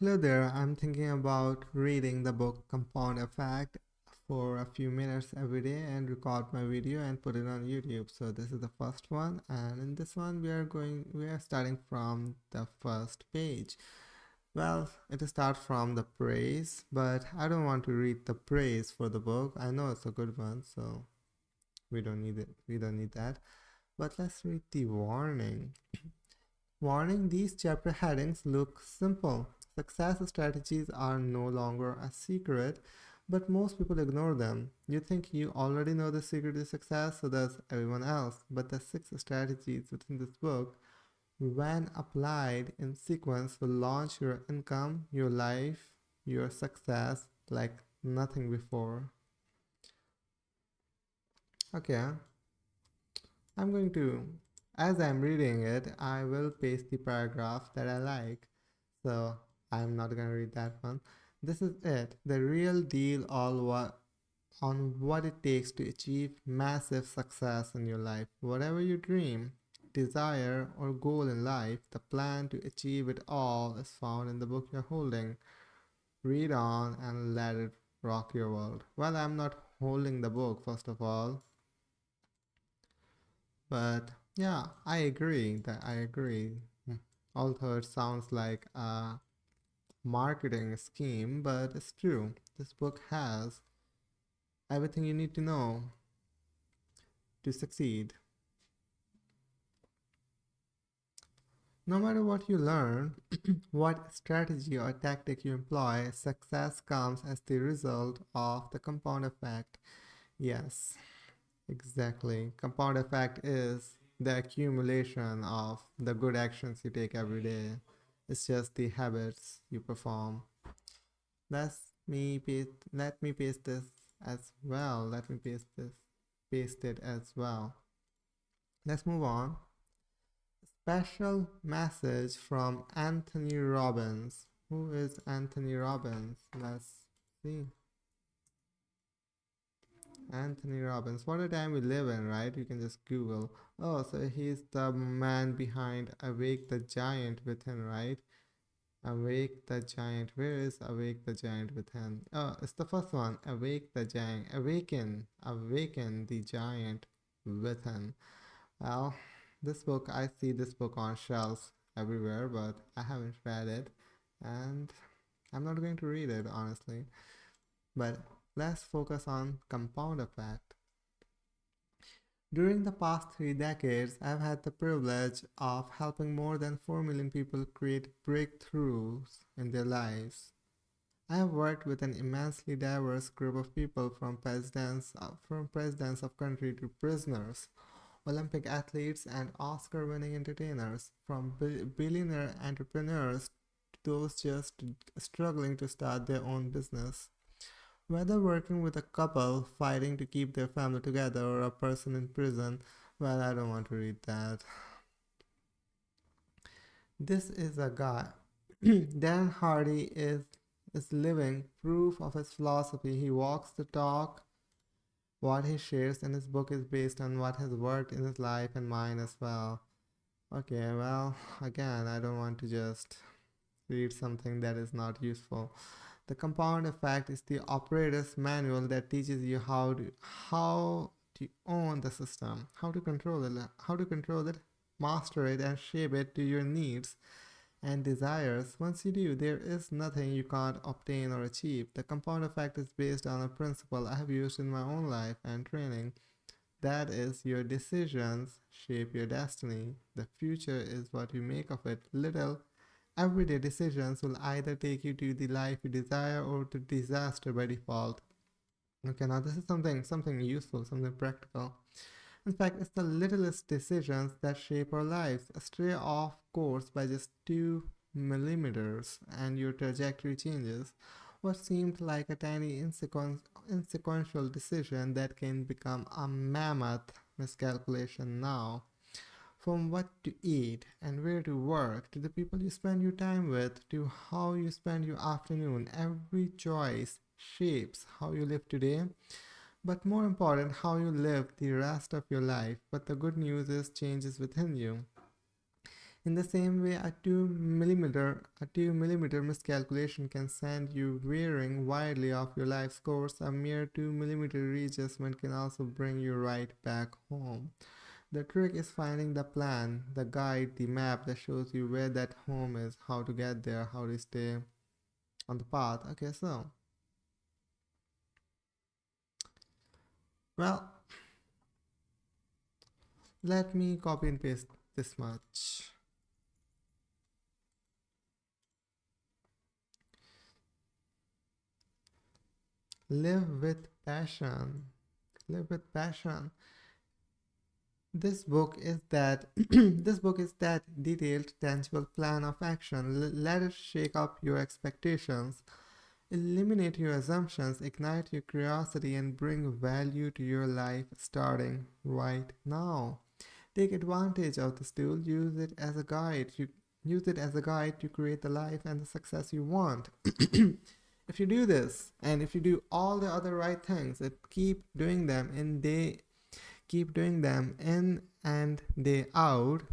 Hello there, I'm thinking about reading the book Compound Effect for a few minutes every day and record my video and put it on YouTube. So this is the first one, and in this one we are starting from the first page. Well, it starts from the praise, but I don't want to read the praise for the book. I know it's a good one, so we don't need it. We don't need that. But let's read the warning. Warning, these chapter headings look simple. Success strategies are no longer a secret, but most people ignore them. You think you already know the secret to success, so does everyone else. But the six strategies within this book, when applied in sequence, will launch your income, your life, your success like nothing before. Okay, I'm going to, as I'm reading it, I will paste the paragraph that I like. So I'm not gonna read that one. This is it, the real deal, on what it takes to achieve massive success in your life. Whatever you dream, desire, or goal in life, the plan to achieve it all is found in the book you're holding. Read on and let it rock your world. Well, I'm not holding the book, first of all, but yeah, I agree that I agree. Although it sounds like a marketing scheme, but it's true. This book has everything you need to know to succeed. No matter what you learn, what strategy or tactic you employ, success comes as the result of the compound effect. Yes, exactly. Compound effect is the accumulation of the good actions you take every day. It's just the habits you perform. Let me paste this as well. Let me paste it as well. Let's move on. Special message from Anthony Robbins. Who is Anthony Robbins? Let's see. Anthony Robbins. What a time we live in, right? You can just Google. Oh, so he's the man behind Awake the Giant Within, right? Awake the Giant. Where is Awake the Giant Within? Oh, it's the first one. Awake the Giant. Awaken the Giant Within. Well, this book, I see this book on shelves everywhere, but I haven't read it, and I'm not going to read it, honestly. But let's focus on Compound Effect. During the past 3 decades, I've had the privilege of helping more than 4 million people create breakthroughs in their lives. I have worked with an immensely diverse group of people from presidents of country to prisoners, Olympic athletes, and Oscar winning entertainers, from billionaire entrepreneurs to those just struggling to start their own business. Whether working with a couple fighting to keep their family together or a person in prison, well, I don't want to read that. This is a guy. Dan Hardy is living proof of his philosophy. He walks the talk. What he shares in his book is based on what has worked in his life and mine as well. Okay, well, again, I don't want to just read something that is not useful. The compound effect is the operator's manual that teaches you how to own the system, how to control it, master it, and shape it to your needs and desires. Once you do, there is nothing you can't obtain or achieve. The compound effect is based on a principle I have used in my own life and training. That is, your decisions shape your destiny. The future is what you make of it. Little everyday decisions will either take you to the life you desire or to disaster by default. Okay, now this is something useful, something practical. In fact, it's the littlest decisions that shape our lives. Stray off course by just 2 millimeters, and your trajectory changes. What seemed like a tiny insequential decision that can become a mammoth miscalculation now. From what to eat and where to work, to the people you spend your time with, to how you spend your afternoon, every choice shapes how you live today, but more important, how you live the rest of your life. But the good news is change is within you. In the same way, a 2 millimeter miscalculation can send you veering widely off your life's course. A mere 2 millimeter readjustment can also bring you right back home. The trick is finding the plan, the guide, the map that shows you where that home is, how to get there, how to stay on the path. Okay, so, well, let me copy and paste this much. Live with passion. Live with passion. This book is that this book is that detailed, tangible plan of action. Let it shake up your expectations, eliminate your assumptions, ignite your curiosity, and bring value to your life starting right now. Take advantage of this tool. Use it as a guide. Use it as a guide to create the life and the success you want. If you do this, and if you do all the other right things, keep doing them, and they keep doing them in and day out,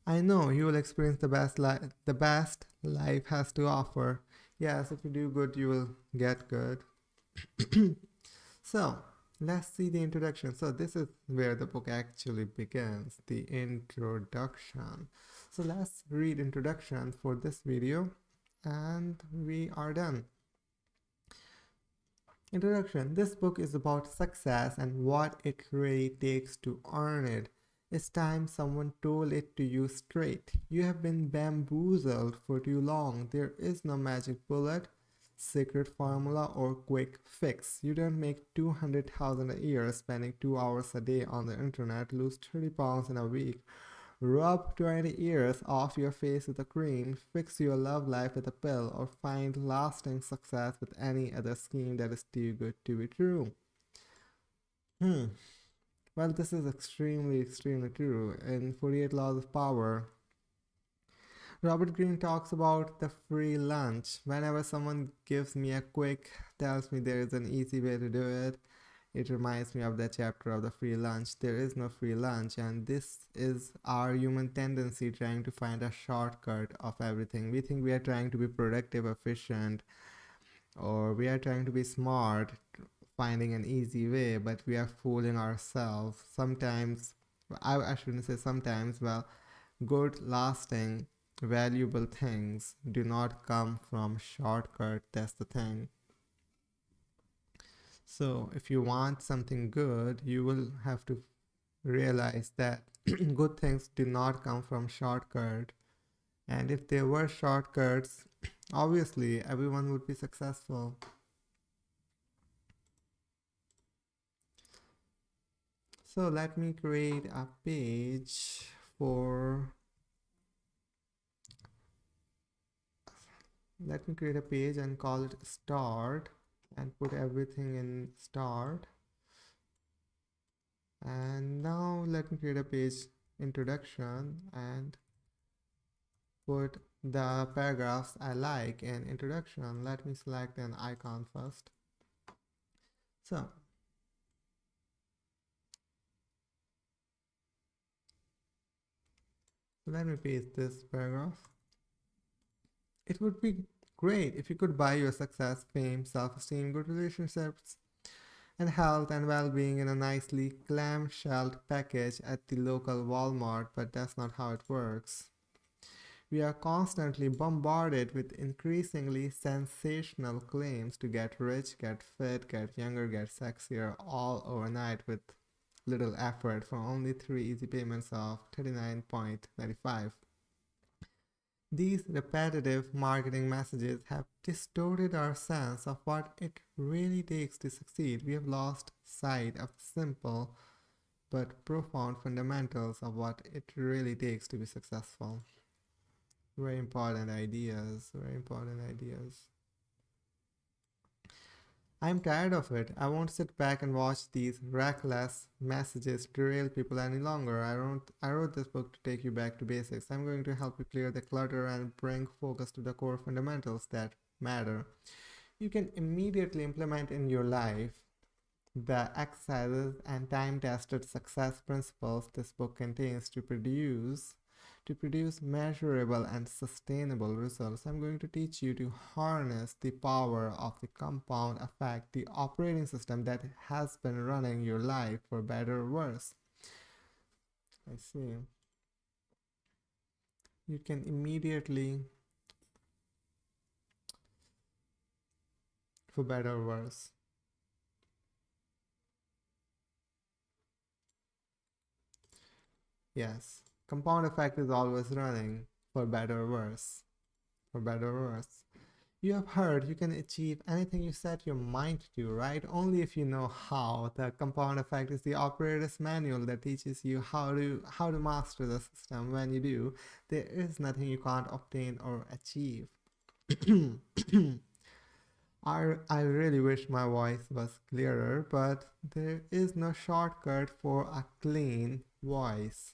I know you will experience the best life has to offer. Yes, if you do good, you will get good. So, let's see the introduction. So, this is where the book actually begins, the introduction. So, let's read introduction for this video and we are done. Introduction. This book is about success and what it really takes to earn it. It's time someone told it to you straight. You have been bamboozled for too long. There is no magic bullet, secret formula, or quick fix. You don't make 200,000 a year spending 2 hours a day on the internet, lose 30 pounds in a week, rub 20 years off your face with a cream, fix your love life with a pill, or find lasting success with any other scheme that is too good to be true. Well, this is extremely true. In 48 Laws of Power, Robert Greene talks about the free lunch. Whenever someone gives me a quick, tells me there is an easy way to do it, it reminds me of that chapter of the free lunch. There is no free lunch, and this is our human tendency trying to find a shortcut of everything. We think we are trying to be productive, efficient, or we are trying to be smart, finding an easy way, but we are fooling ourselves. Sometimes, I shouldn't say sometimes, well, good, lasting, valuable things do not come from shortcut. That's the thing. So if you want something good, you will have to realize that good things do not come from shortcut. And if there were shortcuts, obviously everyone would be successful. So let me create a page for let me create a page and call it start and put everything in start. And now let me create a page introduction and put the paragraphs I like in introduction. Let me select an icon first. So let me paste this paragraph. It would be great if you could buy your success, fame, self-esteem, good relationships, and health and well-being in a nicely clamshelled package at the local Walmart, but that's not how it works. We are constantly bombarded with increasingly sensational claims to get rich, get fit, get younger, get sexier, all overnight with little effort for only 3 easy payments of $39.95. These repetitive marketing messages have distorted our sense of what it really takes to succeed. We have lost sight of the simple but profound fundamentals of what it really takes to be successful. Very important ideas, very important ideas. I'm tired of it. I won't sit back and watch these reckless messages derail people any longer. I wrote this book to take you back to basics. I'm going to help you clear the clutter and bring focus to the core fundamentals that matter. You can immediately implement in your life. the exercises and time-tested success principles this book contains to produce measurable and sustainable results. I'm going to teach you to harness the power of the compound effect, the operating system that has been running your life for better or worse. I see. You can immediately, for better or worse. Yes, compound effect is always running for better or worse. For better or worse. You have heard you can achieve anything you set your mind to, right? Only if you know how. The compound effect is the operator's manual that teaches you how to master the system. When you do, there is nothing you can't obtain or achieve. I really wish my voice was clearer, but there is no shortcut for a clean voice.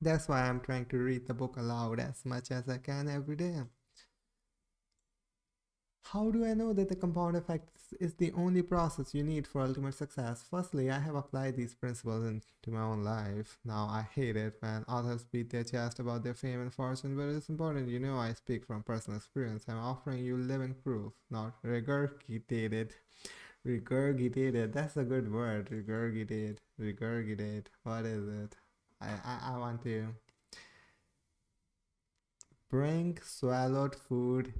That's why I'm trying to read the book aloud as much as I can every day. How do I know that the compound effect is the only process you need for ultimate success? Firstly, I have applied these principles into my own life. Now, I hate it when authors beat their chest about their fame and fortune, but it's important you know I speak from personal experience. I'm offering you living proof, not regurgitated. Regurgitated, that's a good word. Regurgitate. Regurgitate. What is it? I want to bring swallowed food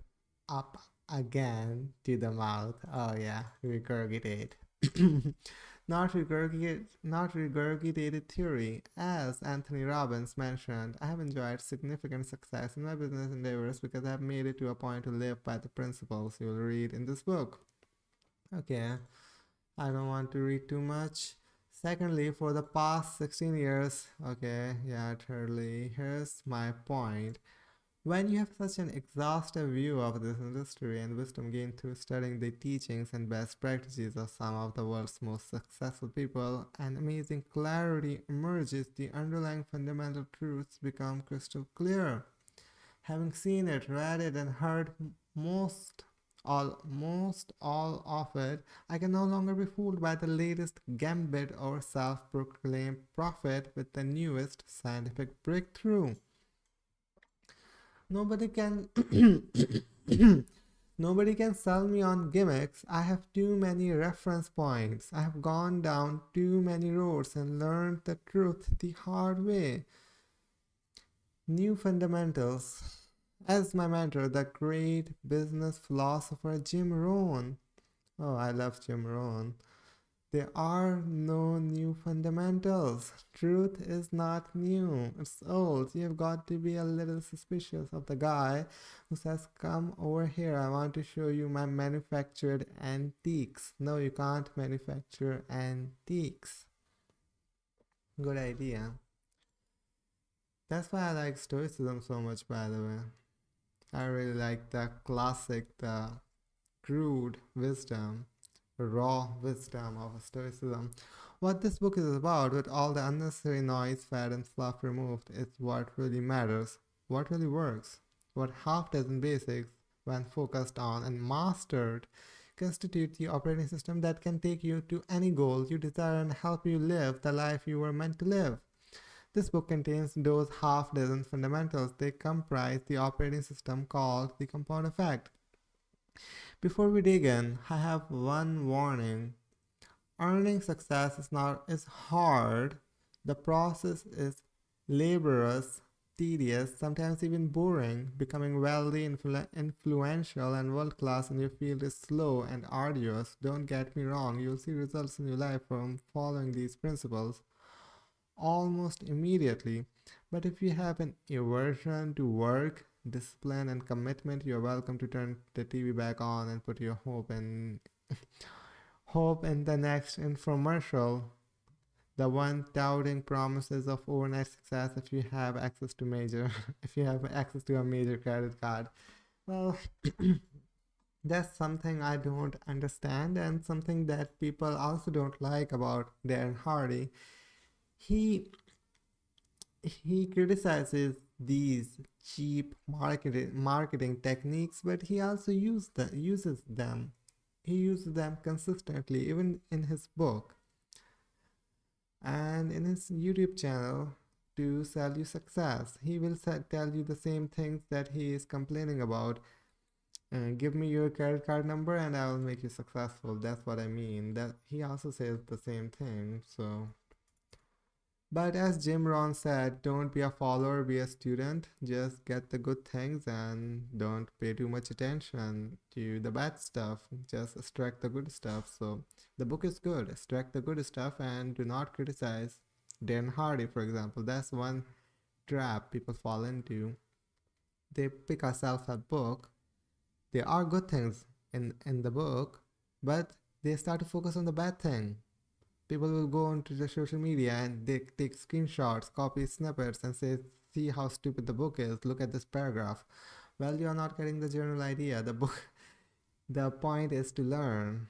up again to the mouth. Oh yeah, regurgitate. Not regurgitated theory. As Anthony Robbins mentioned, I have enjoyed significant success in my business endeavors because I have made it to a point to live by the principles you will read in this book. Okay, I don't want to read too much. Secondly, for the past 16 years, okay, yeah, thirdly, here's my point. When you have such an exhaustive view of this industry and wisdom gained through studying the teachings and best practices of some of the world's most successful people, an amazing clarity emerges, the underlying fundamental truths become crystal clear. Having seen it, read it, and heard most all of it, I can no longer be fooled by the latest gambit or self-proclaimed prophet with the newest scientific breakthrough. Nobody can nobody can sell me on gimmicks. I have too many reference points. I have gone down too many roads and learned the truth the hard way. New fundamentals. As my mentor, the great business philosopher Jim Rohn. Oh, I love Jim Rohn. There are no new fundamentals. Truth is not new, it's old. You've got to be a little suspicious of the guy who says, "Come over here, I want to show you my manufactured antiques." No, you can't manufacture antiques. Good idea. That's why I like Stoicism so much, by the way. I really like the classic, the crude wisdom, raw wisdom of Stoicism. What this book is about, with all the unnecessary noise, fat, and fluff removed, is what really matters, what really works, what half dozen basics, when focused on and mastered, constitute the operating system that can take you to any goal you desire and help you live the life you were meant to live. This book contains those half dozen fundamentals. They comprise the operating system called the compound effect. Before we dig in, I have one warning. Earning success is hard. The process is laborious, tedious, sometimes even boring. Becoming wealthy, influential, and world class in your field is slow and arduous. Don't get me wrong, you'll see results in your life from following these principles almost immediately. But if you have an aversion to work, discipline, and commitment, you're welcome to turn the TV back on and put your hope in the next infomercial. The one touting promises of overnight success if you have access to major if you have access to a major credit card. Well, that's something I don't understand and something that people also don't like about Darren Hardy. He he criticizes these cheap marketing techniques, but he also uses them. he uses them consistently, even in his book and in his YouTube channel to sell you success. He will tell you the same things that he is complaining about. Give me your credit card number and I will make you successful. That's what I mean. That he also says the same thing. So, but as Jim Rohn said, don't be a follower, be a student. Just get the good things and don't pay too much attention to the bad stuff. Just extract the good stuff. So the book is good. Extract the good stuff and do not criticize. Dan Hardy, for example, that's one trap people fall into. They pick a self-help book. There are good things in the book, but they start to focus on the bad thing. People will go onto the social media and they take screenshots, copy snippets, and say, see how stupid the book is. Look at this paragraph. Well, you're not getting the general idea. The book, the point is to learn.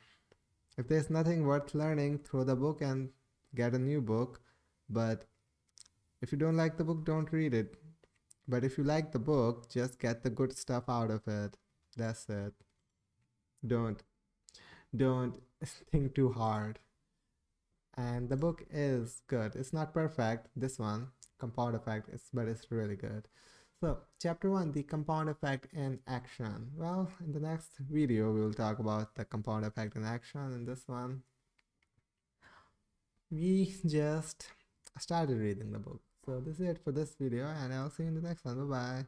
If there's nothing worth learning, throw the book and get a new book. But if you don't like the book, don't read it. But if you like the book, just get the good stuff out of it. That's it. Don't don't think too hard. And the book is good. It's not perfect, this one, Compound Effect, but it's really good. So chapter 1, the compound effect in action. Well, in the next video we will talk about the compound effect in action. In this one, we just started reading the book. So this is it for this video, and I'll see you in the next one. Bye bye.